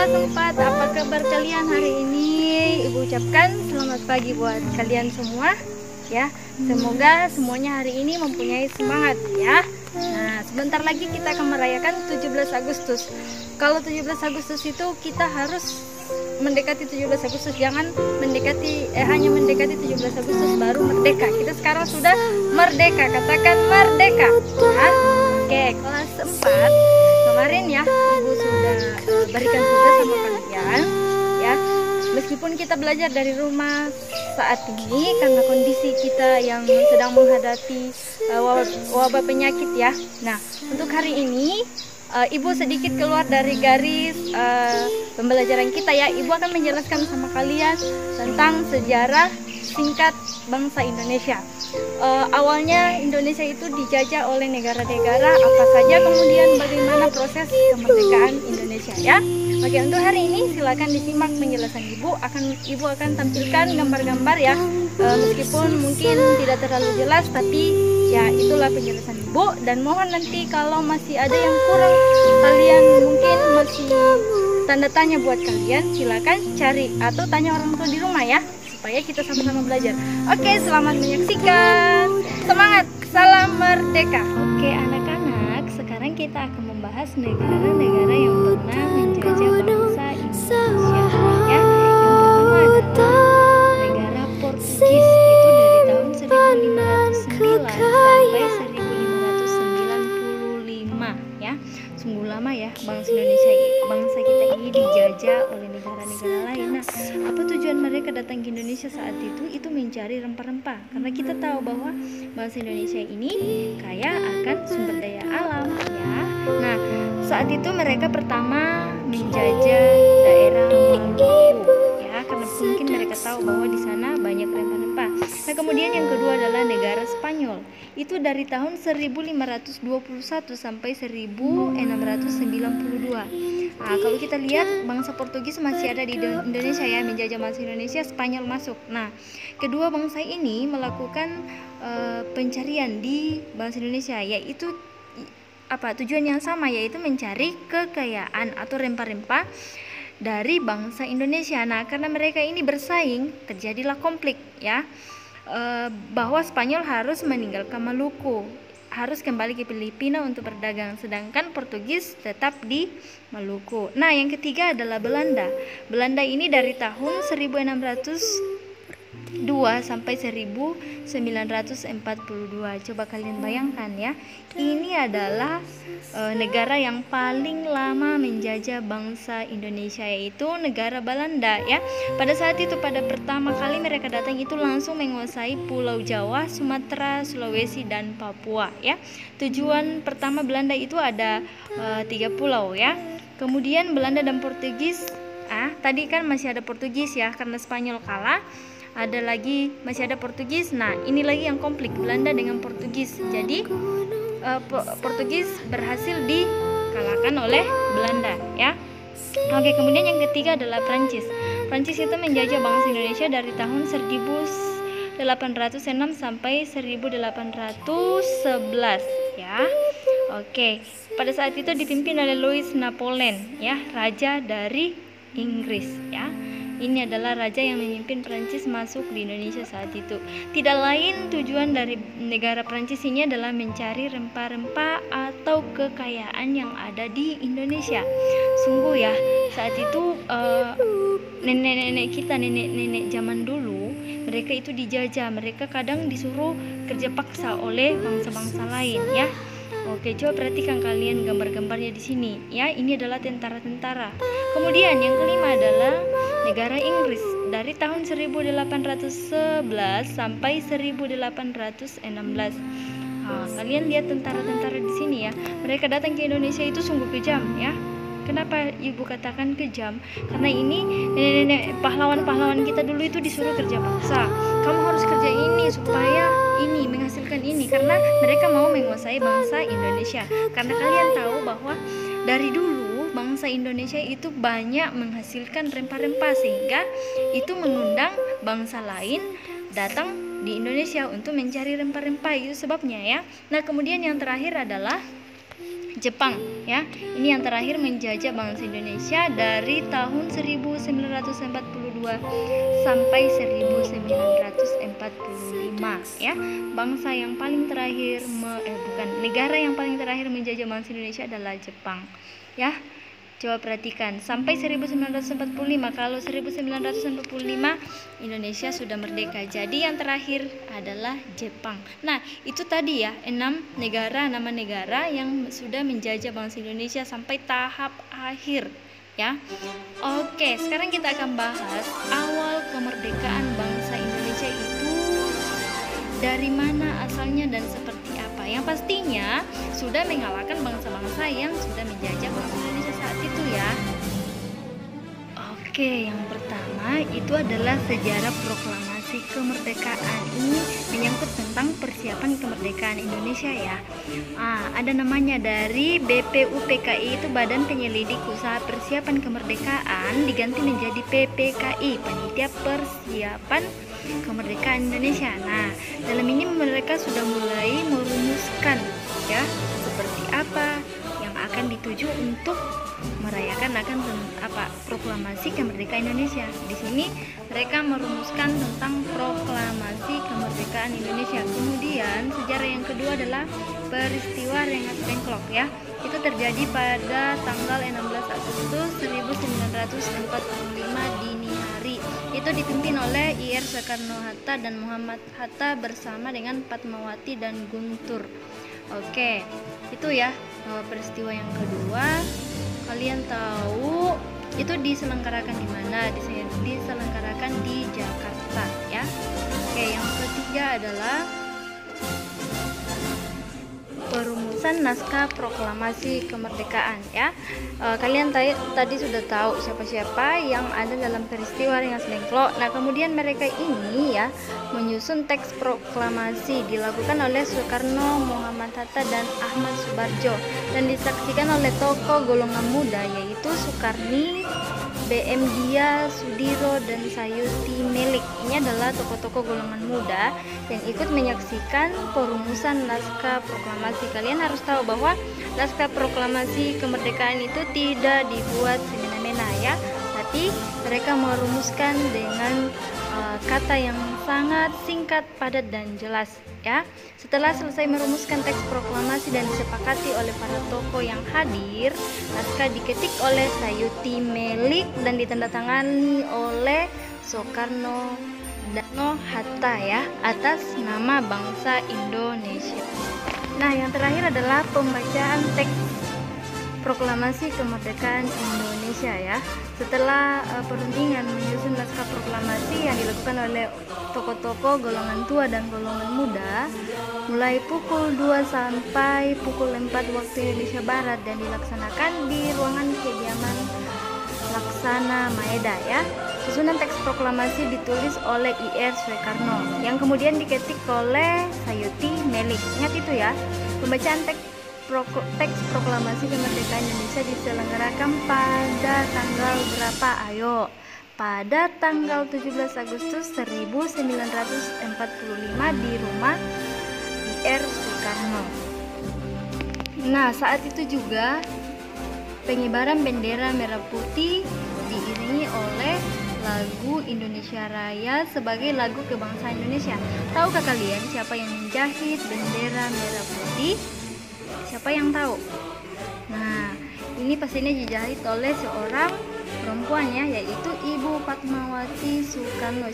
kelas 4, apa kabar kalian hari ini? Ibu ucapkan selamat pagi buat kalian semua ya. Semoga semuanya hari ini mempunyai semangat ya. Nah, sebentar lagi kita akan merayakan 17 Agustus. Kalau 17 Agustus itu kita harus mendekati 17 Agustus, jangan mendekati hanya mendekati 17 Agustus baru merdeka. Kita sekarang sudah merdeka, katakan merdeka ya. Oke, kelas 4 kemarin ya Ibu sudah berikan tugas sama kalian ya. Meskipun kita belajar dari rumah saat ini karena kondisi kita yang sedang menghadapi wabah penyakit ya. Nah, untuk hari ini Ibu sedikit keluar dari garis pembelajaran kita ya. Ibu akan menjelaskan sama kalian tentang sejarah singkat bangsa Indonesia. Awalnya Indonesia itu dijajah oleh negara-negara apa saja, kemudian bagaimana proses kemerdekaan Indonesia ya. Oke, untuk hari ini silakan disimak penjelasan Ibu akan tampilkan gambar-gambar ya. Meskipun mungkin tidak terlalu jelas, tapi ya itulah penjelasan Ibu. Dan mohon nanti kalau masih ada yang kurang, kalian mungkin masih tanda tanya buat kalian, silakan cari atau tanya orang tua di rumah ya, supaya kita sama-sama belajar. Oke, selamat menyaksikan. Semangat, salam merdeka. Oke anak-anak, sekarang kita akan membahas negara-negara yang pernah menjajah bangsa Indonesia ya. Yang pertama adalah negara Portugis, itu dari tahun 1509 sampai 1595 ya. Sungguh lama ya bangsa kita ini dijajah oleh negara-negara lain. Nah, apa tujuan mereka datang ke Indonesia saat itu? Itu mencari rempah-rempah. Karena kita tahu bahwa bangsa Indonesia ini kaya akan sumber daya alam ya. Nah, saat itu mereka pertama menjajah daerah Maluku ya, karena mungkin mereka tahu bahwa di sana banyak rempah-rempah. Nah, kemudian yang kedua adalah negara Spanyol. Itu dari tahun 1521 sampai 1692. Nah, kalau kita lihat bangsa Portugis masih ada di Indonesia ya, menjajah bangsa Indonesia, Spanyol masuk. Nah, kedua bangsa ini melakukan pencarian di bangsa Indonesia, yaitu tujuan yang sama, yaitu mencari kekayaan atau rempah-rempah dari bangsa Indonesia. Nah, karena mereka ini bersaing, terjadilah konflik ya. Bahwa Spanyol harus meninggalkan Maluku, harus kembali ke Filipina untuk berdagang, sedangkan Portugis tetap di Maluku. Nah, yang ketiga adalah Belanda. Belanda ini dari tahun 1602 sampai 1942. Coba kalian bayangkan ya, ini adalah negara yang paling lama menjajah bangsa Indonesia, yaitu negara Belanda ya. Pada saat itu, pada pertama kali mereka datang itu langsung menguasai Pulau Jawa, Sumatera, Sulawesi, dan Papua ya. Tujuan pertama Belanda itu ada 3 pulau ya. Kemudian Belanda dan Portugis, tadi kan masih ada Portugis ya, karena Spanyol kalah. Ada lagi masih ada Portugis. Nah, ini lagi yang konflik Belanda dengan Portugis. Jadi Portugis berhasil dikalahkan oleh Belanda ya. Oke, kemudian yang ketiga adalah Prancis. Prancis itu menjajah bangsa Indonesia dari tahun 1806 sampai 1811 ya. Oke, pada saat itu dipimpin oleh Louis Napoleon ya, raja dari Inggris ya. Ini adalah raja yang memimpin Prancis masuk di Indonesia saat itu. Tidak lain tujuan dari negara Prancis ini adalah mencari rempah-rempah atau kekayaan yang ada di Indonesia. Sungguh ya, saat itu nenek-nenek kita, nenek-nenek zaman dulu, mereka itu dijajah. Mereka kadang disuruh kerja paksa oleh bangsa-bangsa lain ya. Oke, coba perhatikan kalian gambar-gambarnya di sini ya. Ini adalah tentara-tentara. Kemudian yang kelima adalah negara Inggris dari tahun 1811 sampai 1816. Kalian lihat tentara-tentara di sini ya. Mereka datang ke Indonesia itu sungguh kejam ya. Kenapa Ibu katakan kejam? Karena ini nenek-nenek pahlawan-pahlawan kita dulu itu disuruh kerja paksa. Kamu harus kerja ini supaya ini menghasilkan ini, karena mereka mau menguasai bangsa Indonesia. Karena kalian tahu bahwa dari dulu bangsa Indonesia itu banyak menghasilkan rempah-rempah, sehingga itu mengundang bangsa lain datang di Indonesia untuk mencari rempah-rempah. Itu sebabnya ya. Nah, kemudian yang terakhir adalah Jepang ya. Ini yang terakhir menjajah bangsa Indonesia dari tahun 1942 sampai 1945 ya. Bangsa yang paling terakhir negara yang paling terakhir menjajah bangsa Indonesia adalah Jepang ya. Coba perhatikan, sampai 1945. Kalau 1945 Indonesia sudah merdeka. Jadi yang terakhir adalah Jepang. Nah, itu tadi ya, 6 nama negara yang sudah menjajah bangsa Indonesia sampai tahap akhir ya. Oke, sekarang kita akan bahas awal kemerdekaan bangsa Indonesia itu dari mana asalnya dan seperti apa. Yang pastinya sudah mengalahkan bangsa-bangsa yang sudah menjajah bangsa Indonesia saat itu ya. Oke, yang pertama itu adalah sejarah proklamasi kemerdekaan. Ini menyangkut tentang persiapan kemerdekaan Indonesia ya. Ada namanya dari BPUPKI, itu Badan Penyelidik Usaha Persiapan Kemerdekaan, diganti menjadi PPKI, Panitia Persiapan Kemerdekaan Indonesia. Nah, dalam ini mereka sudah mulai merumuskan ya seperti apa yang akan dituju untuk merayakan proklamasi kemerdekaan Indonesia. Di sini mereka merumuskan tentang proklamasi kemerdekaan Indonesia. Kemudian sejarah yang kedua adalah peristiwa Rengas Dengklok ya. Itu terjadi pada tanggal 16 Agustus 1945 dini hari. Itu dipimpin oleh IR Soekarno-Hatta dan Muhammad Hatta bersama dengan Fatmawati dan Guntur. Oke, itu ya peristiwa yang kedua. Kalian tahu itu diselenggarakan di mana? Diselenggarakan di Jakarta ya. Oke, yang ketiga adalah perumusan naskah proklamasi kemerdekaan ya. Kalian tadi sudah tahu siapa-siapa yang ada dalam peristiwa Rengas Dengklok. Nah, kemudian mereka ini ya menyusun teks proklamasi, dilakukan oleh Soekarno, Muhammad Hatta dan Ahmad Subarjo, dan disaksikan oleh tokoh golongan muda yaitu Sukarni, BM Dia, Sudiro, dan Sayuti Melik. Ini adalah tokoh-tokoh golongan muda yang ikut menyaksikan perumusan naskah proklamasi. Kalian harus tahu bahwa naskah proklamasi kemerdekaan itu tidak dibuat semena-mena ya, tapi mereka merumuskan dengan kata yang sangat singkat, padat, dan jelas ya. Setelah selesai merumuskan teks proklamasi dan disepakati oleh para tokoh yang hadir, naskah diketik oleh Sayuti Melik dan ditandatangani oleh Soekarno dan Hatta ya, atas nama bangsa Indonesia. Nah, yang terakhir adalah pembacaan teks proklamasi kemerdekaan Indonesia ya. Setelah perundingan menyusun naskah proklamasi yang dilakukan oleh tokoh-tokoh golongan tua dan golongan muda mulai pukul 2 sampai pukul 4 waktu Indonesia Barat, dan dilaksanakan di ruangan kediaman Laksana Maeda ya. Susunan teks proklamasi ditulis oleh IR Soekarno yang kemudian diketik oleh Sayuti Melik. Ingat itu ya. Pembacaan teks proklamasi kemerdekaan Indonesia diselenggarakan pada tanggal berapa? Ayo, pada tanggal 17 Agustus 1945 di rumah IR Soekarno. Nah, saat itu juga pengibaran bendera merah putih diiringi oleh lagu Indonesia Raya sebagai lagu kebangsaan Indonesia. Tahukah kalian siapa yang menjahit bendera merah putih? Siapa yang tahu? Nah, ini pastinya dijahit oleh seorang perempuan ya, yaitu Ibu Fatmawati Soekarno.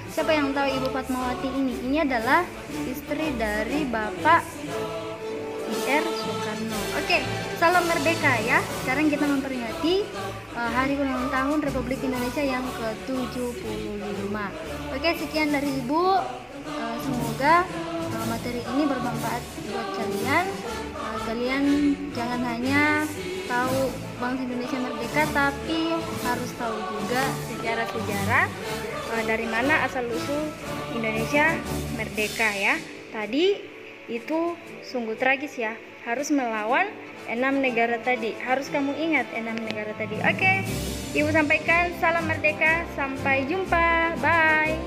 Siapa yang tahu Ibu Fatmawati ini? Ini adalah istri dari Bapak IR Soekarno. Oke, salam merdeka ya. Sekarang kita memperingati hari ulang tahun Republik Indonesia yang ke-75. Oke, sekian dari Ibu. Semoga materi ini bermanfaat buat kalian. Kalian jangan hanya tahu bangsa Indonesia merdeka, tapi harus tahu juga sejarah-sejarah dari mana asal usul Indonesia merdeka ya. Tadi itu sungguh tragis ya, harus melawan 6 negara tadi. Harus kamu ingat 6 negara tadi. Oke, Ibu sampaikan salam merdeka, sampai jumpa, bye.